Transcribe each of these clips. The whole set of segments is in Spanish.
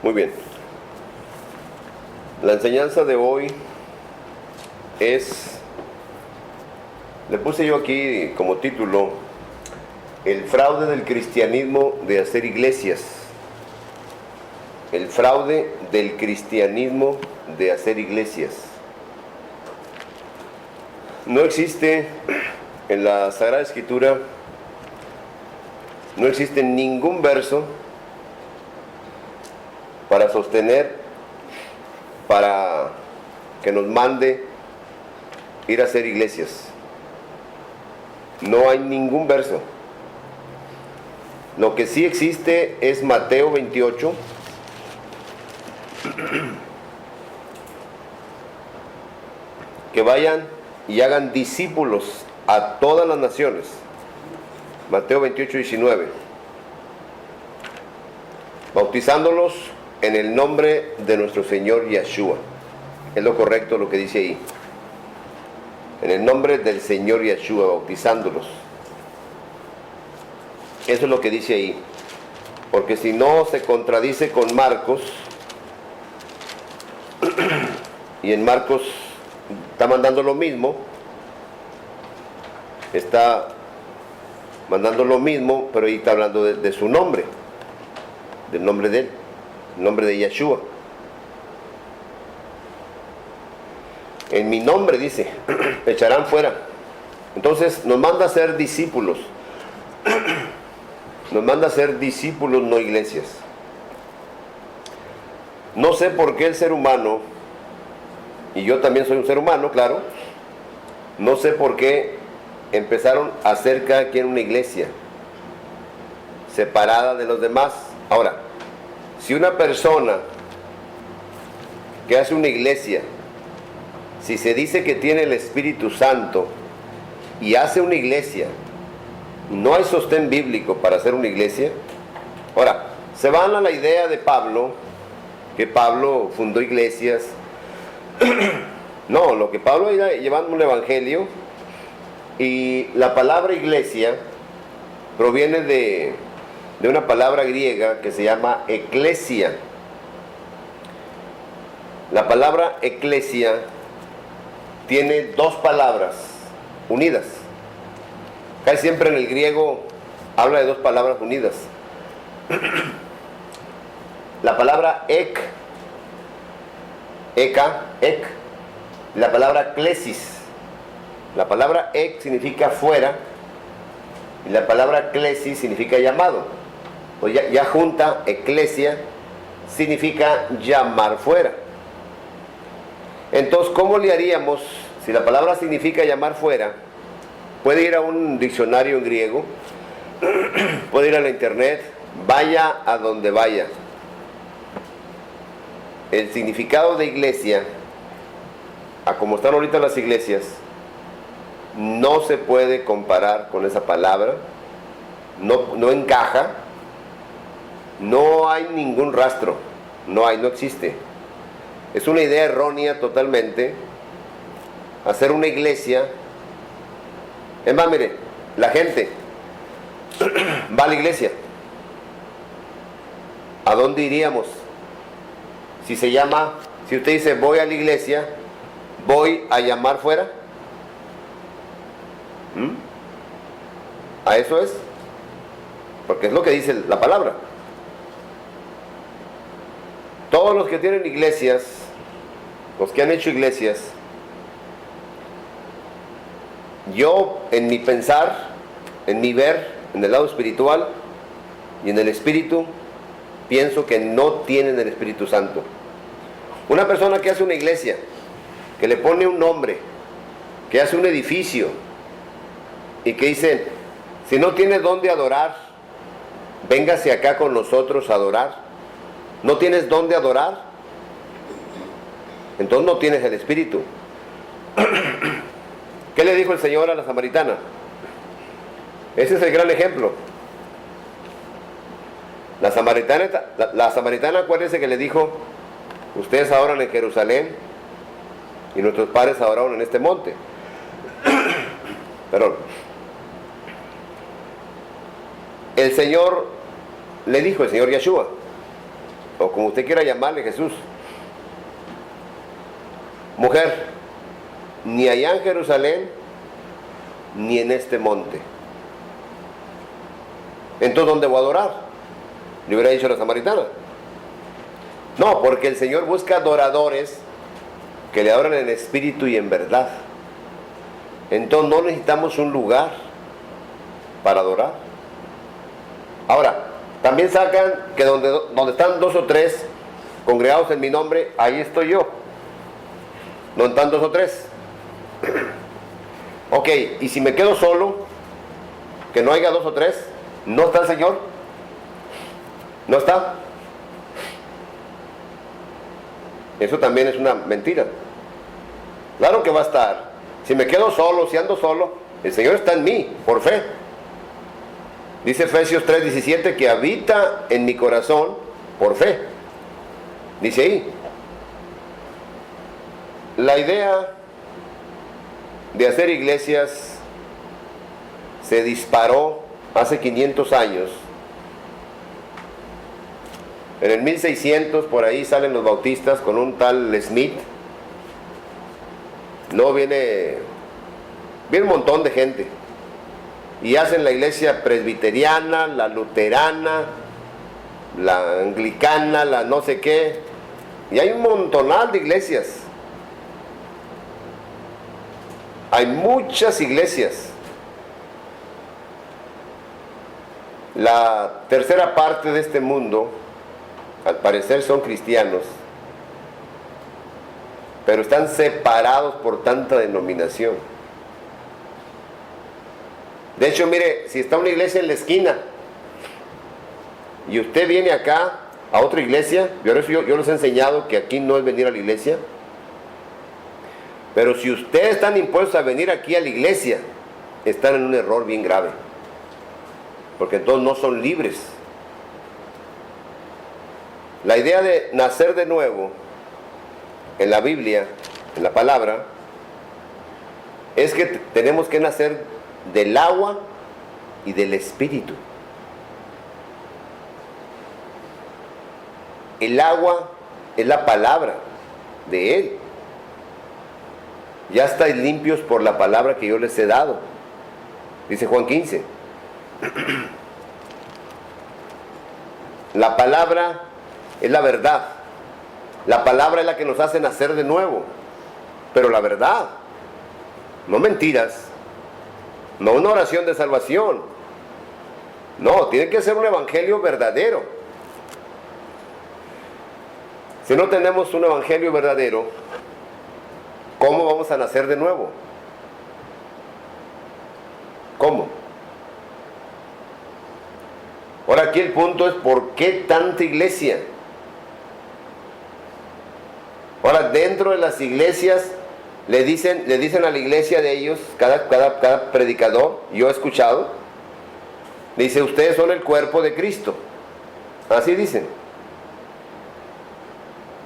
Muy bien. La enseñanza de hoy le puse yo aquí como título, el fraude del cristianismo de hacer iglesias. El fraude del cristianismo de hacer iglesias. No existe en la Sagrada Escritura, no existe ningún verso para sostener, para que nos mande ir a hacer iglesias. No hay ningún verso. Lo que sí existe es Mateo 28, que vayan y hagan discípulos a todas las naciones. Mateo 28, 19. Bautizándolos en el nombre de nuestro Señor Yeshua. Es lo correcto lo que dice ahí. En el nombre del Señor Yeshua, bautizándolos. Eso es lo que dice ahí. Porque si no, se contradice con Marcos. Y en Marcos está mandando lo mismo. Está mandando lo mismo, pero ahí está hablando de su nombre. Del nombre de él. El nombre de Yeshua. En mi nombre, dice, echarán fuera. Entonces nos manda a ser discípulos. Nos manda a ser discípulos, no iglesias. No sé por qué el ser humano, y yo también soy un ser humano, claro, no sé por qué empezaron a hacer cada quien una iglesia separada de los demás. Ahora, si una persona que hace una iglesia, si se dice que tiene el Espíritu Santo y hace una iglesia, no hay sostén bíblico para hacer una iglesia. Ahora, se van a la idea de Pablo, que Pablo fundó iglesias. No, lo que Pablo era llevando un evangelio, y la palabra iglesia proviene de una palabra griega que se llama eclesia. La palabra eclesia tiene dos palabras unidas. Casi siempre en el griego habla de dos palabras unidas. La palabra ek, la palabra klesis. La palabra ek significa fuera y la palabra klesis significa llamado. Pues ya junta, eclesia significa llamar fuera. Entonces, ¿cómo le haríamos si la palabra significa llamar fuera? Puede ir a un diccionario en griego, puede ir a la internet, vaya a donde vaya. El significado de iglesia, a como están ahorita las iglesias, no se puede comparar con esa palabra, no encaja, no hay ningún rastro, no existe. Es una idea errónea totalmente hacer una iglesia. Es más, mire, la gente va a la iglesia. ¿A dónde iríamos? Si usted dice voy a la iglesia, voy a llamar fuera. A eso es. Porque es lo que dice la palabra. Todos los que tienen iglesias, los que han hecho iglesias, yo en mi pensar, en mi ver, en el lado espiritual y en el espíritu, pienso que no tienen el Espíritu Santo. Una persona que hace una iglesia, que le pone un nombre, que hace un edificio y que dice, si no tienes dónde adorar, véngase acá con nosotros a adorar. ¿No tienes dónde adorar? Entonces no tienes el Espíritu. ¿Qué le dijo el Señor a la samaritana? Ese es el gran ejemplo. La samaritana, acuérdense que le dijo, ustedes adoran en Jerusalén y nuestros padres adoraron en este monte. Perdón. El Señor le dijo, el Señor Yeshua, o como usted quiera llamarle, Jesús. Mujer, ni allá en Jerusalén, ni en este monte. Entonces, ¿dónde voy a adorar? Le hubiera dicho la samaritana. No, porque el Señor busca adoradores que le adoran en espíritu y en verdad. Entonces no necesitamos un lugar para adorar. Ahora, también sacan que donde están 2 o 3 congregados en mi nombre, ahí estoy yo. ¿Dónde están 2 o 3? Ok, y si me quedo solo, que no haya 2 o 3, ¿no está el Señor? ¿No está? Eso también es una mentira. Claro que va a estar. Si me quedo solo, si ando solo, el Señor está en mí, por fe. Dice Efesios 3:17 que habita en mi corazón por fe. Dice ahí. La idea de hacer iglesias se disparó hace 500 años. En el 1600 por ahí salen los bautistas con un tal Smith. No viene un montón de gente. Y hacen la iglesia presbiteriana, la luterana, la anglicana, la no sé qué. Y hay un montonal de iglesias. Hay muchas iglesias. La tercera parte de este mundo, al parecer, son cristianos, pero están separados por tanta denominación. De hecho, mire, si está una iglesia en la esquina y usted viene acá a otra iglesia, yo les he enseñado que aquí no es venir a la iglesia, pero si ustedes están impuestos a venir aquí a la iglesia, están en un error bien grave, porque entonces no son libres. La idea de nacer de nuevo en la Biblia, en la palabra, es que tenemos que nacer del agua y del espíritu. El agua es la palabra de Él. Ya estáis limpios por la palabra que yo les he dado, dice Juan 15. La palabra es la verdad. La palabra es la que nos hace nacer de nuevo. Pero la verdad, no mentiras, no una oración de salvación. No, tiene que ser un evangelio verdadero. Si no tenemos un evangelio verdadero, ¿cómo vamos a nacer de nuevo? ¿Cómo? Ahora aquí el punto es ¿por qué tanta iglesia? Ahora dentro de las iglesias le dicen a la iglesia de ellos, cada predicador, yo he escuchado, dice, ustedes son el cuerpo de Cristo. Así dicen.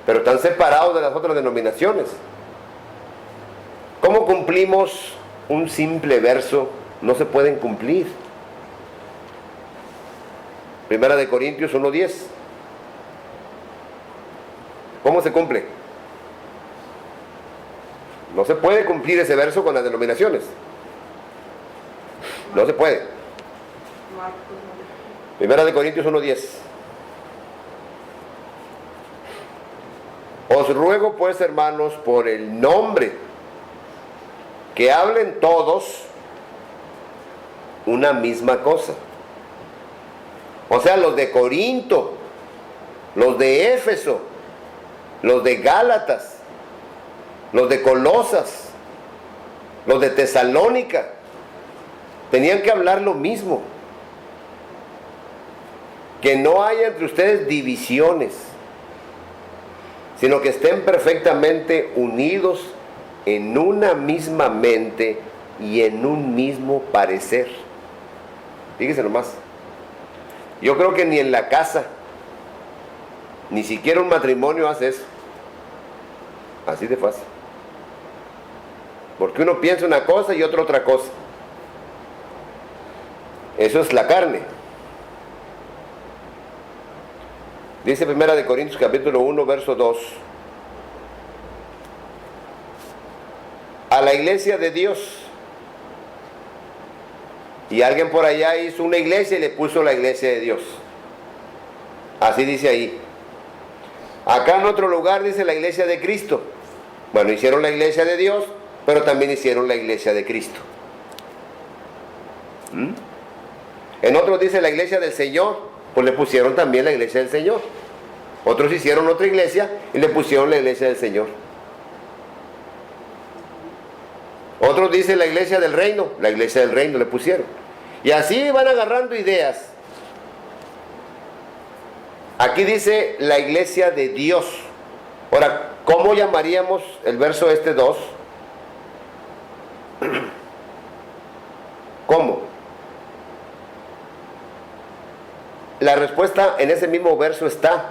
Pero están separados de las otras denominaciones. ¿Cómo cumplimos un simple verso? No se pueden cumplir. Primera de Corintios 1:10. ¿Cómo se cumple? No se puede cumplir ese verso con las denominaciones. No se puede. Primera de Corintios 1:10. Os ruego pues, hermanos, por el nombre, que hablen todos una misma cosa. O sea, los de Corinto, los de Éfeso, los de Gálatas, los de Colosas, los de Tesalónica, tenían que hablar lo mismo. Que no haya entre ustedes divisiones, sino que estén perfectamente unidos en una misma mente y en un mismo parecer. Fíjese nomás. Yo creo que ni en la casa, ni siquiera un matrimonio hace eso. Así de fácil. Porque uno piensa una cosa y otro otra cosa. Eso es la carne. Dice 1 Corintios capítulo 1, verso 2. A la iglesia de Dios. Y alguien por allá hizo una iglesia y le puso la iglesia de Dios. Así dice ahí. Acá en otro lugar dice la iglesia de Cristo. Bueno, hicieron la iglesia de Dios, pero también hicieron la iglesia de Cristo. En otros dice la iglesia del Señor, pues le pusieron también la iglesia del Señor. Otros hicieron otra iglesia y le pusieron la iglesia del Señor. Otros dicen la iglesia del reino le pusieron. Y así van agarrando ideas. Aquí dice la iglesia de Dios. Ahora, ¿cómo llamaríamos el verso 2? ¿Cómo? La respuesta en ese mismo verso está: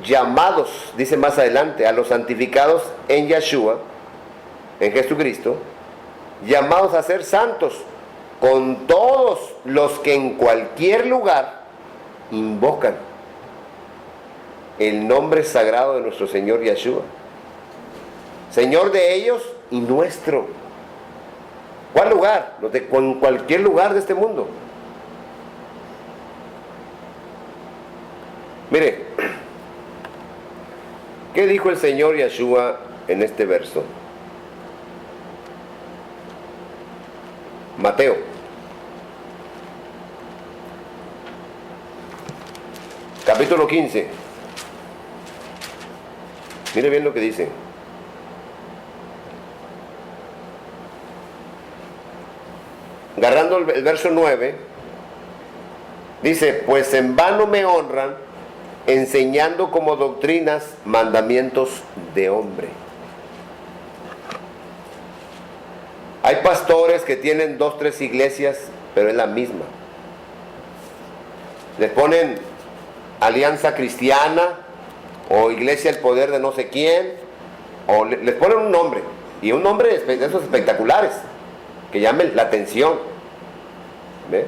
llamados, dice más adelante, a los santificados en Yeshua, en Jesucristo, llamados a ser santos, con todos los que en cualquier lugar invocan el nombre sagrado de nuestro Señor Yeshua, Señor de ellos y nuestro. ¿Cuál lugar? En cualquier lugar de este mundo. Mire, ¿qué dijo el Señor Yeshua en este verso? Mateo. Capítulo 15. Mire bien lo que dice. Agarrando el verso 9, dice: pues en vano me honran, enseñando como doctrinas mandamientos de hombre. Hay pastores que tienen 2, 3 iglesias, pero es la misma. Le ponen Alianza Cristiana, o Iglesia El Poder de no sé quién, o les ponen un nombre, y un nombre de esos espectaculares, que llamen la atención. ¿Ve?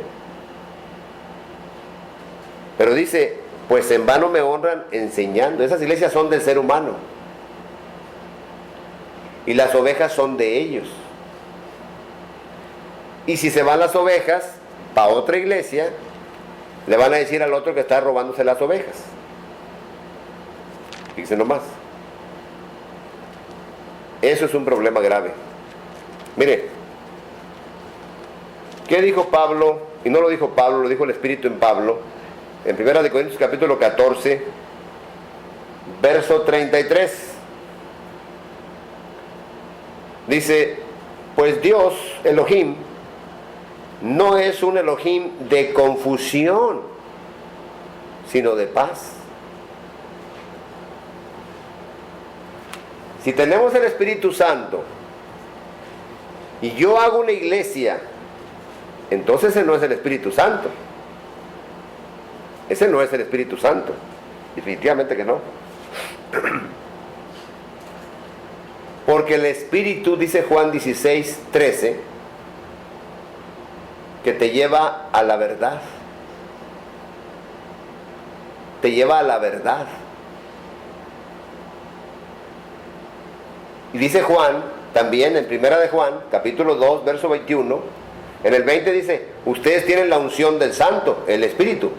Pero dice: pues en vano me honran enseñando. Esas iglesias son del ser humano, y las ovejas son de ellos. Y si se van las ovejas para otra iglesia, le van a decir al otro que está robándose las ovejas. Fíjense nomás. Eso es un problema grave. Mire, ¿qué dijo Pablo? Y no lo dijo Pablo, lo dijo el Espíritu en Pablo, en 1 Corintios capítulo 14, verso 33. Dice: pues Dios, Elohim, no es un Elohim de confusión, sino de paz. Si tenemos el Espíritu Santo y yo hago una iglesia, entonces ese no es el Espíritu Santo. Ese no es el Espíritu Santo. Definitivamente que no. Porque el Espíritu, dice Juan 16, 13, que te lleva a la verdad. Te lleva a la verdad. Y dice Juan, también en 1 de Juan, capítulo 2, verso 21, en el 20 dice: ustedes tienen la unción del Santo, el Espíritu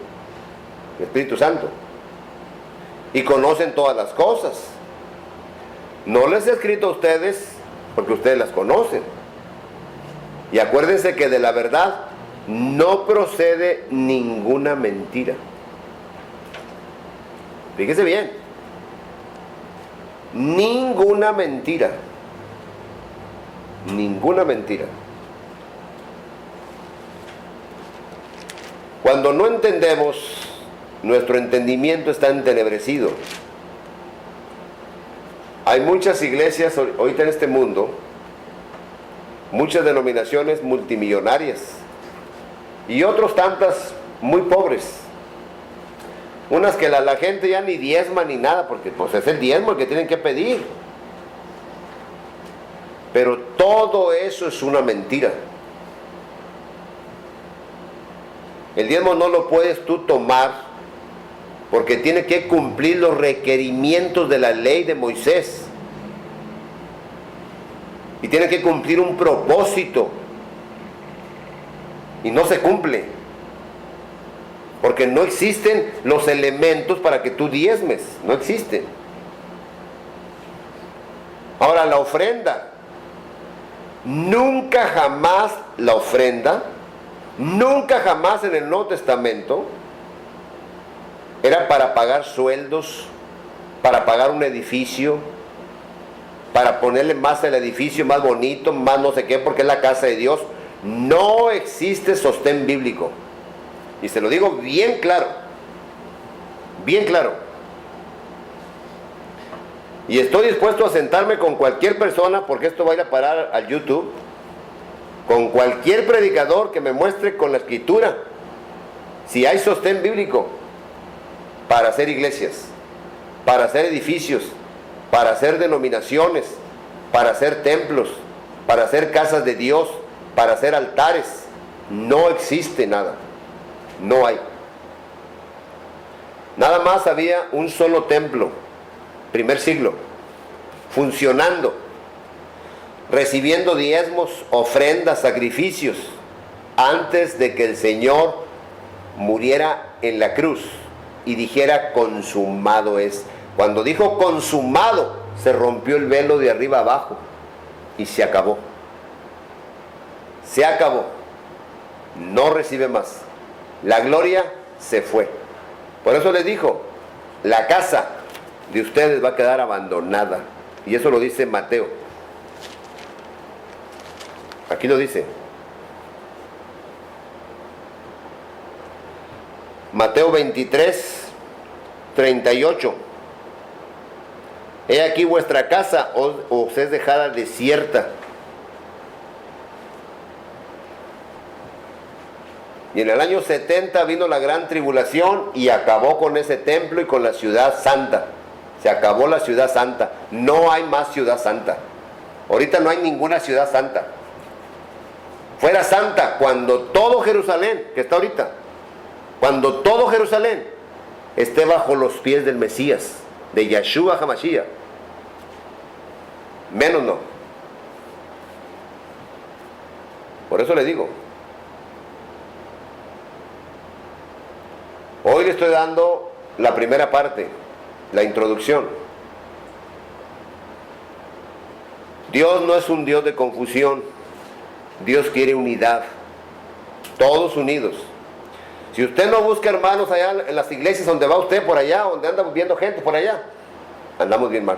Santo, y conocen todas las cosas. No les he escrito a ustedes porque ustedes las conocen. Y acuérdense que de la verdad no procede ninguna mentira. Fíjese bien. Ninguna mentira. Ninguna mentira. Cuando no entendemos, nuestro entendimiento está entenebrecido. Hay muchas iglesias ahorita en este mundo, muchas denominaciones multimillonarias y otros tantas muy pobres. Unas que la gente ya ni diezma ni nada, porque pues es el diezmo el que tienen que pedir. Pero todo eso es una mentira. El diezmo no lo puedes tú tomar porque tiene que cumplir los requerimientos de la ley de Moisés. Y tiene que cumplir un propósito. Y no se cumple. Porque no existen los elementos para que tú diezmes. No existen. Ahora, la ofrenda. Nunca jamás la ofrenda, nunca jamás en el Nuevo Testamento era para pagar sueldos, para pagar un edificio, para ponerle más al edificio, más bonito, más no sé qué, porque es la casa de Dios. No existe sostén bíblico. Y se lo digo bien claro. Bien claro. Y estoy dispuesto a sentarme con cualquier persona, porque esto va a ir a parar al YouTube, con cualquier predicador que me muestre con la escritura si hay sostén bíblico para hacer iglesias, para hacer edificios, para hacer denominaciones, para hacer templos, para hacer casas de Dios, para hacer altares. No existe nada. No hay. Nada más había un solo templo, primer siglo, funcionando, recibiendo diezmos, ofrendas, sacrificios, antes de que el Señor muriera en la cruz y dijera consumado es. Cuando dijo consumado, se rompió el velo de arriba abajo y se acabó. Se acabó. No recibe más. La gloria se fue. Por eso les dijo, la casa de ustedes va a quedar abandonada. Y eso lo dice Mateo. Aquí lo dice. Mateo 23, 38. He aquí vuestra casa os es dejada desierta. Y en el año 70 vino la gran tribulación y acabó con ese templo y con la ciudad santa. Se acabó la ciudad santa. No hay más ciudad santa. Ahorita no hay ninguna ciudad santa. Fuera santa cuando todo Jerusalén, que está ahorita, cuando todo Jerusalén esté bajo los pies del Mesías, de Yeshua HaMashiach. Menos no. Por eso le digo, hoy le estoy dando la primera parte, la introducción. Dios no es un Dios de confusión. Dios quiere unidad. Todos unidos. Si usted no busca hermanos allá en las iglesias donde va usted por allá, donde anda viendo gente por allá, andamos bien mal.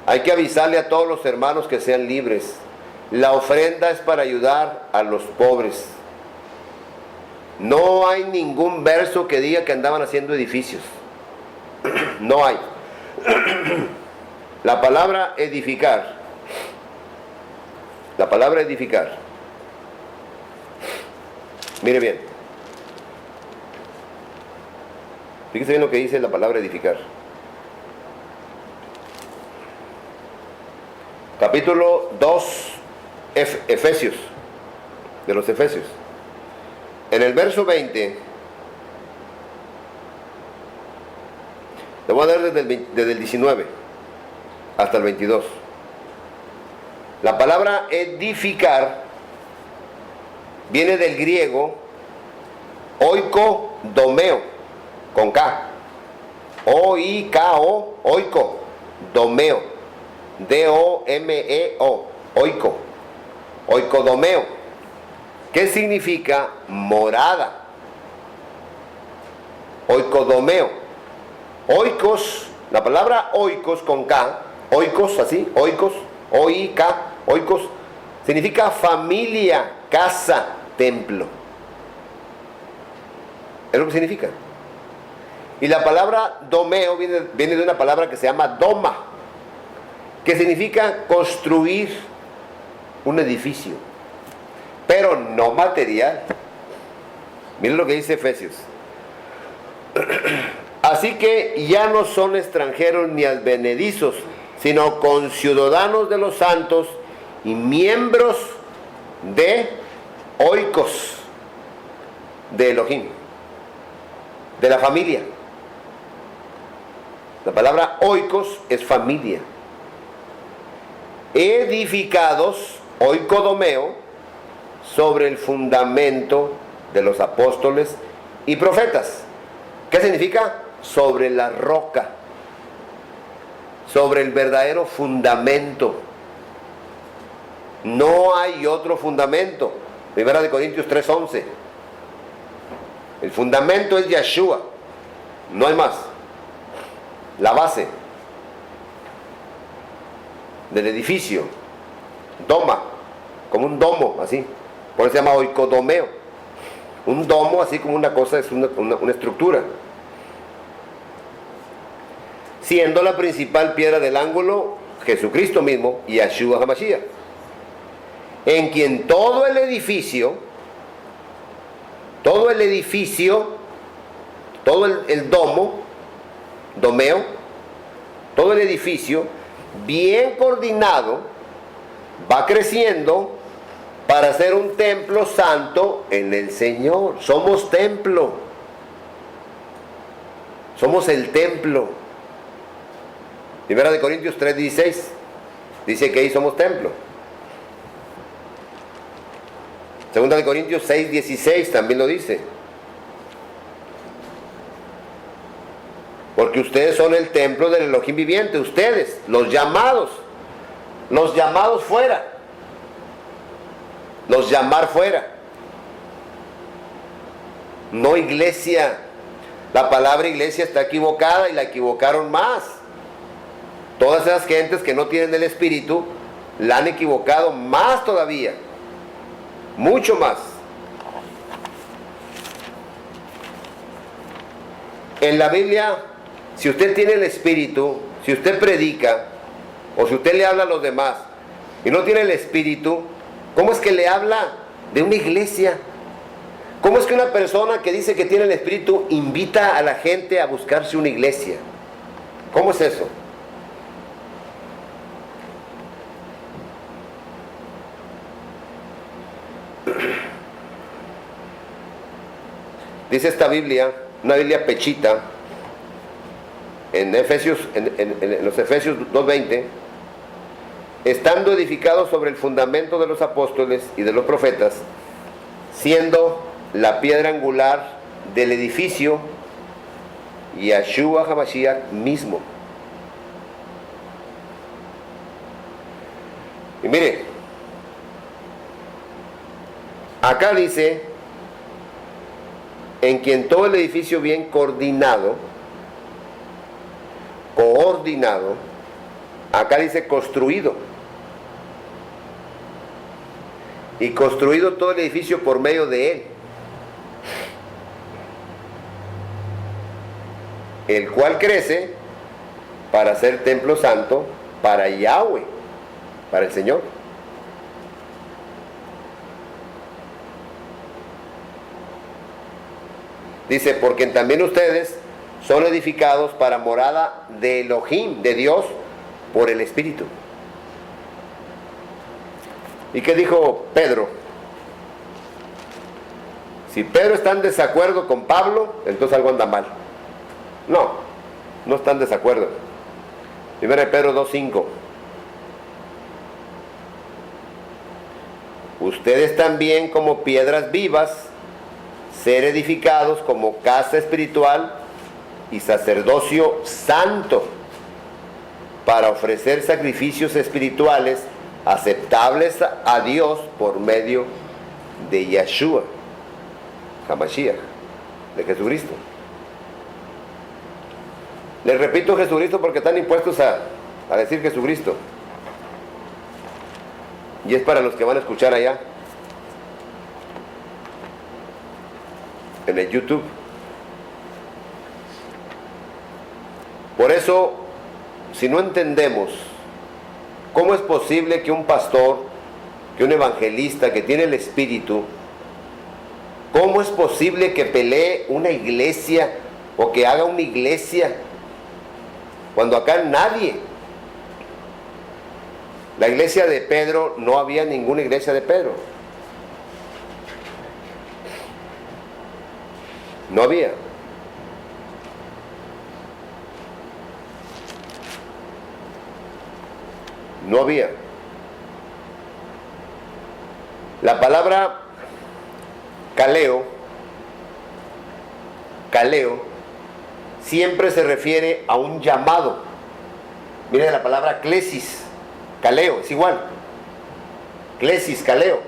Hay que avisarle a todos los hermanos que sean libres. La ofrenda es para ayudar a los pobres. No hay ningún verso que diga que andaban haciendo edificios. No hay. La palabra edificar. La palabra edificar. Mire bien. Fíjese bien lo que dice la palabra edificar. Capítulo 2, Efesios. De los Efesios. En el verso 20, le voy a dar desde el 19 hasta el 22. La palabra edificar viene del griego oikodomeo, con K. O-I-K-O, oiko, domeo, D-O-M-E-O, oiko, oikodomeo. ¿Qué significa morada? Oikodomeo. Oikos, la palabra oikos con K, oikos así, oikos, O-I-K, oikos, significa familia, casa, templo. Es lo que significa. Y la palabra domeo viene de una palabra que se llama doma, que significa construir un edificio, pero no material. Miren lo que dice Efesios. Así que ya no son extranjeros ni advenedizos, sino conciudadanos de los santos y miembros de oikos, de Elohim. de la familia. La palabra oikos es familia. Edificados, oikodomeo, sobre el fundamento de los apóstoles y profetas. ¿Qué significa? Sobre la roca, sobre el verdadero fundamento. No hay otro fundamento. Primera de Corintios 3:11. El fundamento es Yeshua, no hay más. La base del edificio, doma, como un domo, así. Por eso se llama oikodomeo. Un domo, así como una cosa, es una estructura. Siendo la principal piedra del ángulo Jesucristo mismo, Yeshua HaMashiach, en quien todo el edificio, todo el domeo, todo el edificio, bien coordinado, va creciendo para ser un templo santo en el Señor. Somos templo. Somos el templo. Primera de Corintios 3:16 dice que ahí somos templo. Segunda de Corintios 6:16 también lo dice. Porque ustedes son el templo del Elohim viviente. Ustedes, los llamados fuera. Los llamar fuera. No iglesia. La palabra iglesia está equivocada y la equivocaron más. Todas esas gentes que no tienen el Espíritu la han equivocado más todavía. Mucho más. En la Biblia, si usted tiene el Espíritu, si usted predica, o si usted le habla a los demás y no tiene el Espíritu, ¿cómo es que le habla de una iglesia? ¿Cómo es que una persona que dice que tiene el Espíritu invita a la gente a buscarse una iglesia? ¿Cómo es eso? Dice esta Biblia, una Biblia pechita, en Efesios, en los Efesios 2:20, estando edificados sobre el fundamento de los apóstoles y de los profetas, siendo la piedra angular del edificio Yeshua HaMashiach mismo. Y mire, acá dice, en quien todo el edificio bien coordinado, acá dice construido, y construido todo el edificio por medio de él, el cual crece para ser templo santo para Yahweh, para el Señor. Dice, porque también ustedes son edificados para morada de Elohim, de Dios, por el Espíritu. ¿Y qué dijo Pedro? Si Pedro está en desacuerdo con Pablo, entonces algo anda mal. No está en desacuerdo. 1 Pedro 2:5. Ustedes también, como piedras vivas, ser edificados como casa espiritual y sacerdocio santo, para ofrecer sacrificios espirituales aceptables a Dios por medio de Yeshua HaMashiach, de Jesucristo. Les repito Jesucristo porque están impuestos a decir Jesucristo, y es para los que van a escuchar allá en el YouTube. Por eso, si no entendemos cómo es posible que un pastor, que un evangelista que tiene el Espíritu, cómo es posible que pelee una iglesia o que haga una iglesia cuando acá nadie? La iglesia de Pedro, no había ninguna iglesia de Pedro. No había. No había. La palabra kaleo siempre se refiere a un llamado. Mire la palabra klesis, kaleo, es igual. Klesis, kaleo.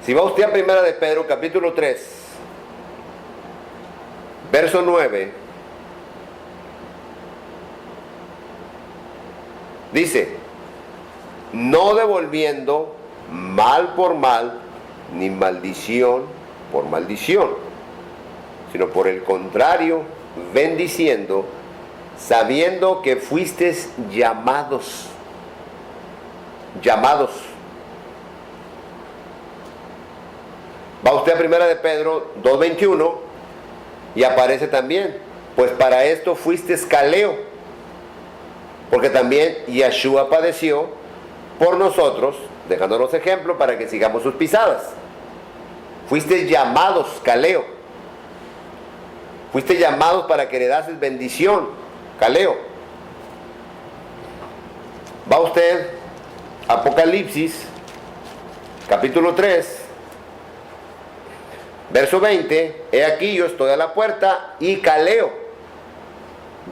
Si va usted a Primera de Pedro, capítulo 3, verso 9, dice: no devolviendo mal por mal, ni maldición por maldición, sino por el contrario, bendiciendo, sabiendo que fuisteis llamados. Va usted a Primera de Pedro 2:21 y aparece también: pues para esto fuisteis kaleo, porque también Yeshua padeció por nosotros, dejándonos ejemplo para que sigamos sus pisadas. Fuisteis llamados kaleo. Fuisteis llamados para que heredases bendición, kaleo. Va usted a Apocalipsis, capítulo 3, verso 20. He aquí, yo estoy a la puerta y kaleo,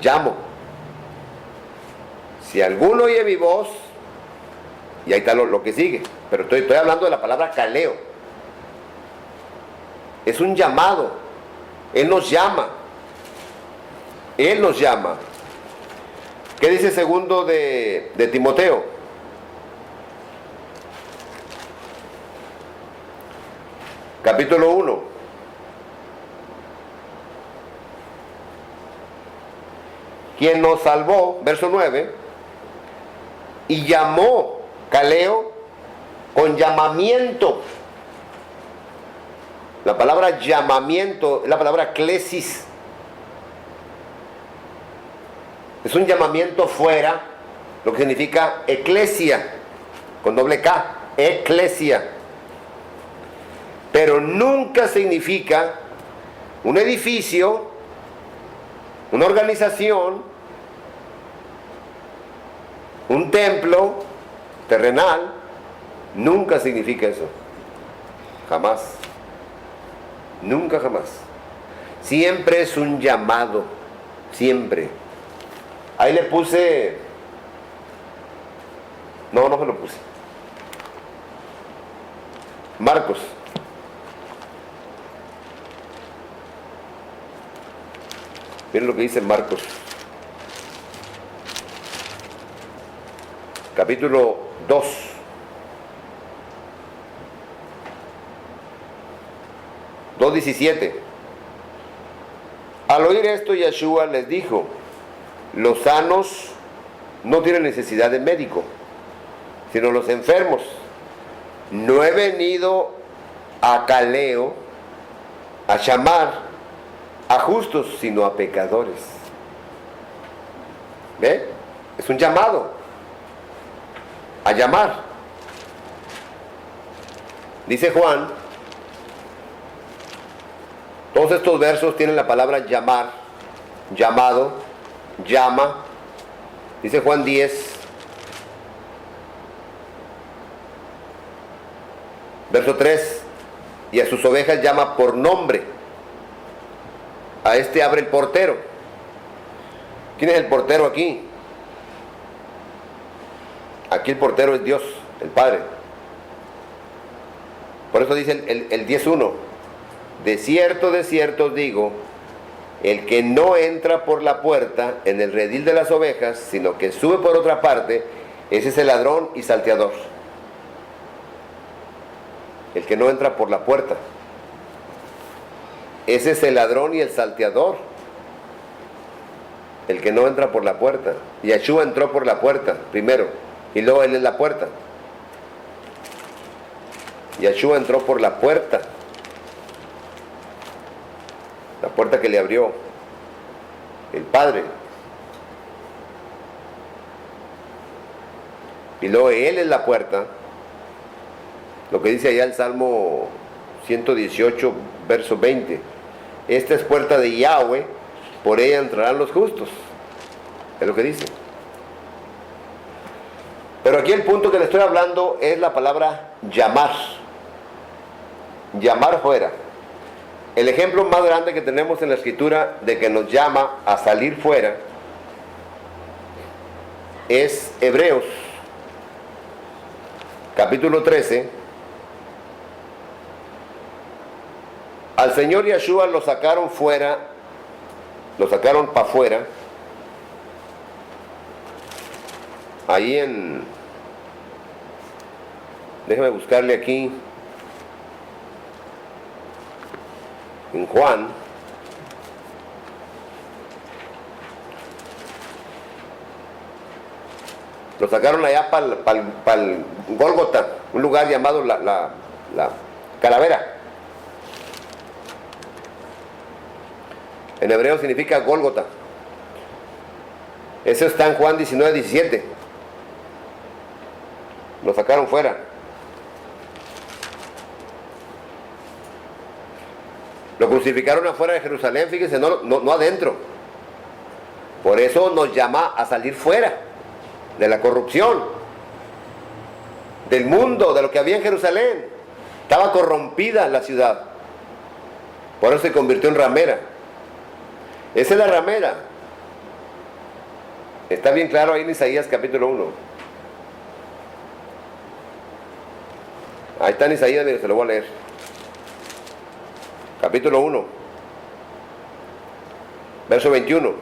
llamo. Si alguno oye mi voz, y ahí está lo que sigue, pero estoy hablando de la palabra kaleo. Es un llamado. Él nos llama. Él nos llama. ¿Qué dice segundo de Timoteo? Capítulo 1. Quien nos salvó, verso 9, y llamó, kaleo, con llamamiento. La palabra llamamiento es la palabra klesis. Es un llamamiento fuera, lo que significa eclesia, con doble K, eclesia. Pero nunca significa un edificio, una organización, un templo terrenal. Nunca significa eso. Jamás. Nunca, jamás. Siempre es un llamado. Siempre. Ahí le puse... No se lo puse. Marcos. Miren lo que dice Marcos. Capítulo 2. Dos 17. Al oír esto, Yeshua les dijo: los sanos no tienen necesidad de médico, sino los enfermos. No he venido a kaleo, a llamar a justos, sino a pecadores. ¿Ve? Es un llamado a llamar. Dice Juan, todos estos versos tienen la palabra llamar, llamado, llama. Dice Juan 10, verso 3, y a sus ovejas llama por nombre. A este abre el portero. ¿Quién es el portero aquí? Aquí el portero es Dios, el Padre. Por eso dice el 10:1: de cierto os digo, el que no entra por la puerta en el redil de las ovejas, sino que sube por otra parte, ese es el ladrón y salteador. El que no entra por la puerta, ese es el ladrón y el salteador. El que no entra por la puerta. Yeshua entró por la puerta primero, y luego él es la puerta. Yeshua entró por la puerta, la puerta que le abrió el Padre, y luego él es la puerta. Lo que dice allá el Salmo 118, verso 20: esta es puerta de Yahweh, por ella entrarán los justos. Es lo que dice. Pero aquí el punto que le estoy hablando es la palabra llamar. Llamar fuera. El ejemplo más grande que tenemos en la Escritura de que nos llama a salir fuera es Hebreos, capítulo 13. Al Señor Yeshua lo sacaron fuera, lo sacaron para afuera, ahí déjame buscarle aquí, en Juan, lo sacaron allá para el Gólgota, un lugar llamado la Calavera. En hebreo significa Gólgota. Eso está en Juan 19:17. Lo sacaron fuera. Lo crucificaron afuera de Jerusalén, fíjense, no adentro. Por eso nos llama a salir fuera de la corrupción, del mundo, de lo que había en Jerusalén. Estaba corrompida la ciudad. Por eso se convirtió en ramera. Esa es la ramera. Está bien claro ahí en Isaías capítulo 1. Ahí está en Isaías, mire, se lo voy a leer. Capítulo 1, verso 21.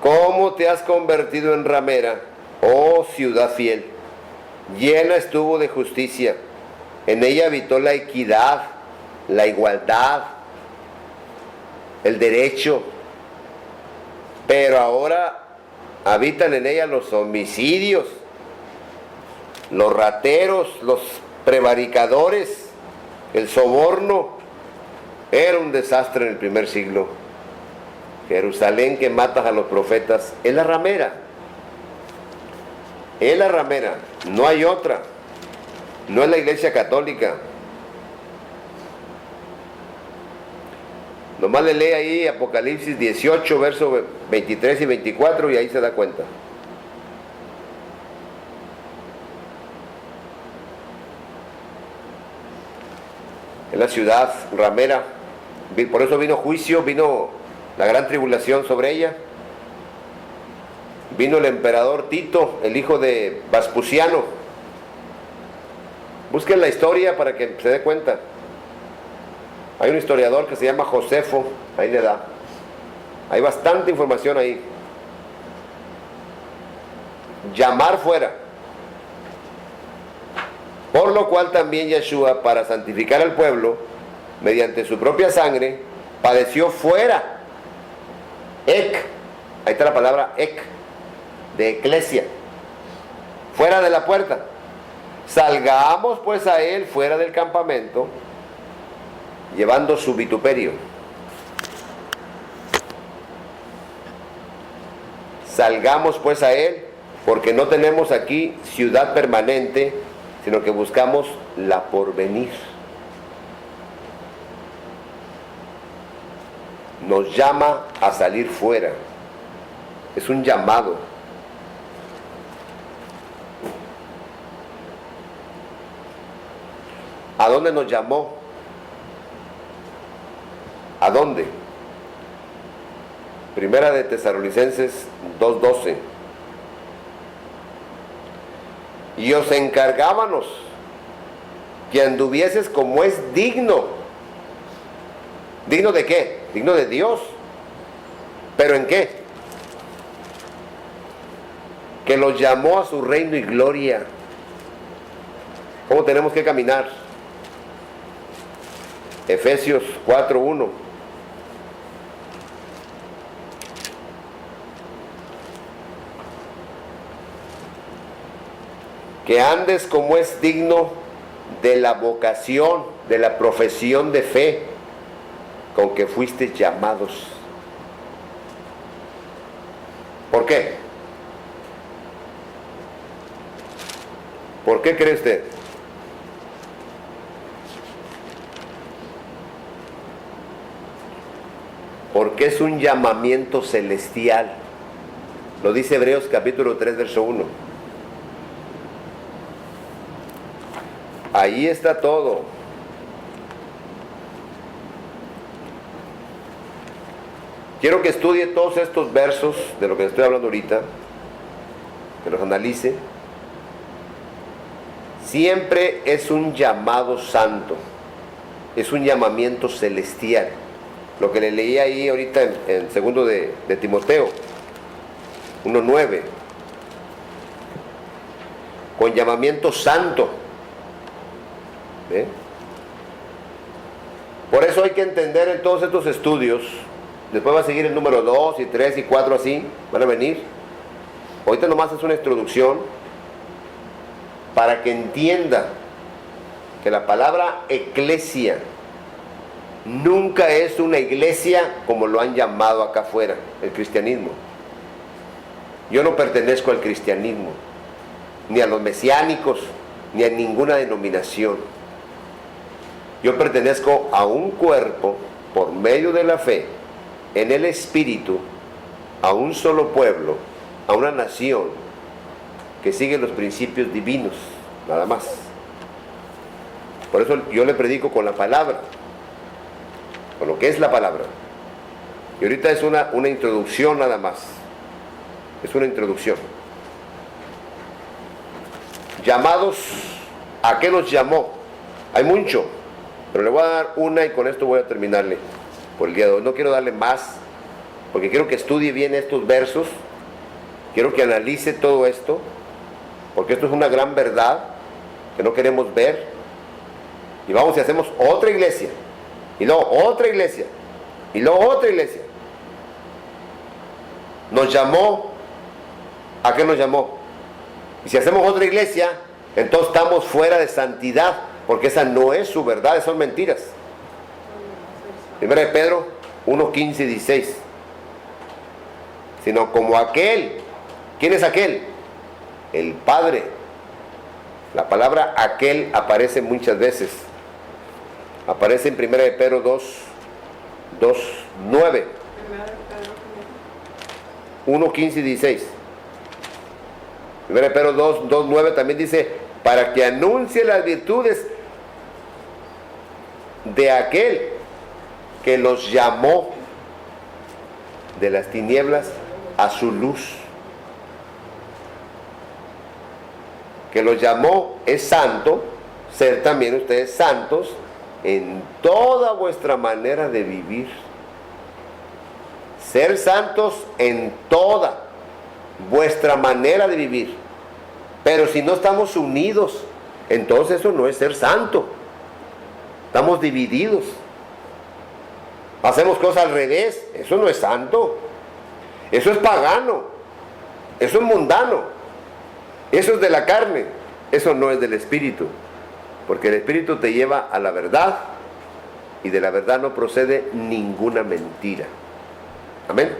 ¿Cómo te has convertido en ramera, oh ciudad fiel? Llena estuvo de justicia. En ella habitó la equidad, la igualdad, el derecho. Pero ahora habitan en ella los homicidios, los rateros, los prevaricadores, el soborno. Era un desastre en el primer siglo. Jerusalén, que matas a los profetas, es la ramera. Es la ramera, no hay otra. No es la Iglesia Católica. Nomás le lee ahí Apocalipsis 18, versos 23 y 24 y ahí se da cuenta. Es la ciudad ramera. Por eso vino juicio, vino la gran tribulación sobre ella. Vino el emperador Tito, el hijo de Vaspuciano. Busquen la historia para que se dé cuenta. Hay un historiador que se llama Josefo, ahí le da. Hay bastante información ahí. Llamar fuera. Por lo cual también Yeshua, para santificar al pueblo, mediante su propia sangre, padeció fuera. Ek, ahí está la palabra ek, de eclesia. Fuera de la puerta. Salgamos pues a él fuera del campamento, llevando su vituperio. Salgamos pues a él, porque no tenemos aquí ciudad permanente, sino que buscamos la porvenir. Nos llama a salir fuera. Es un llamado. ¿A dónde nos llamó? ¿A dónde? Primera de Tesalonicenses 2:12. Y os encargábamos que anduvieses como es digno. ¿Digno de qué? Digno de Dios. ¿Pero en qué? Que los llamó a su reino y gloria. ¿Cómo tenemos que caminar? Efesios 4:1. Que andes como es digno de la vocación, de la profesión de fe con que fuiste llamados. ¿Por qué? ¿Por qué cree usted? Porque es un llamamiento celestial. Lo dice Hebreos capítulo 3, verso 1. Ahí está todo. Quiero que estudie todos estos versos de lo que estoy hablando ahorita, que los analice. Siempre es un llamado santo, es un llamamiento celestial. Lo que le leí ahí ahorita en segundo de Timoteo 1:9, con llamamiento santo. ¿Eh? Por eso hay que entender en todos estos estudios. Después va a seguir el número 2 y 3 y 4 así, van a venir. Ahorita nomás es una introducción para que entienda que la palabra eclesia nunca es una iglesia como lo han llamado acá afuera, el cristianismo. Yo no pertenezco al cristianismo, ni a los mesiánicos, ni a ninguna denominación. Yo pertenezco a un cuerpo por medio de la fe en el Espíritu, a un solo pueblo, a una nación que sigue los principios divinos, nada más. Por eso yo le predico con la palabra, con lo que es la palabra. Y ahorita es una introducción nada más. Es una introducción. Llamados, ¿a qué nos llamó? Hay mucho, pero le voy a dar una y con esto voy a terminarle por el día de hoy. No quiero darle más, porque quiero que estudie bien estos versos, quiero que analice todo esto, porque esto es una gran verdad que no queremos ver. Y vamos y hacemos otra iglesia, y luego otra iglesia, y luego otra iglesia. Nos llamó, ¿a qué nos llamó? Y si hacemos otra iglesia, entonces estamos fuera de santidad, porque esa no es su verdad, esas son mentiras. Primera de Pedro 1:15 y 16. Sino como aquel. ¿Quién es aquel? El Padre. La palabra aquel aparece muchas veces. Aparece en Primera de Pedro 2:9. 1:15 y 16. Primera de Pedro 2:9 también dice, para que anuncie las virtudes de aquel que los llamó de las tinieblas a su luz. Que los llamó es santo, ser también ustedes santos en toda vuestra manera de vivir. Ser santos en toda vuestra manera de vivir. Pero si no estamos unidos, entonces eso no es ser santo. Estamos divididos. Hacemos cosas al revés. Eso no es santo. Eso es pagano. Eso es mundano. Eso es de la carne. Eso no es del Espíritu. Porque el Espíritu te lleva a la verdad. Y de la verdad no procede ninguna mentira. Amén.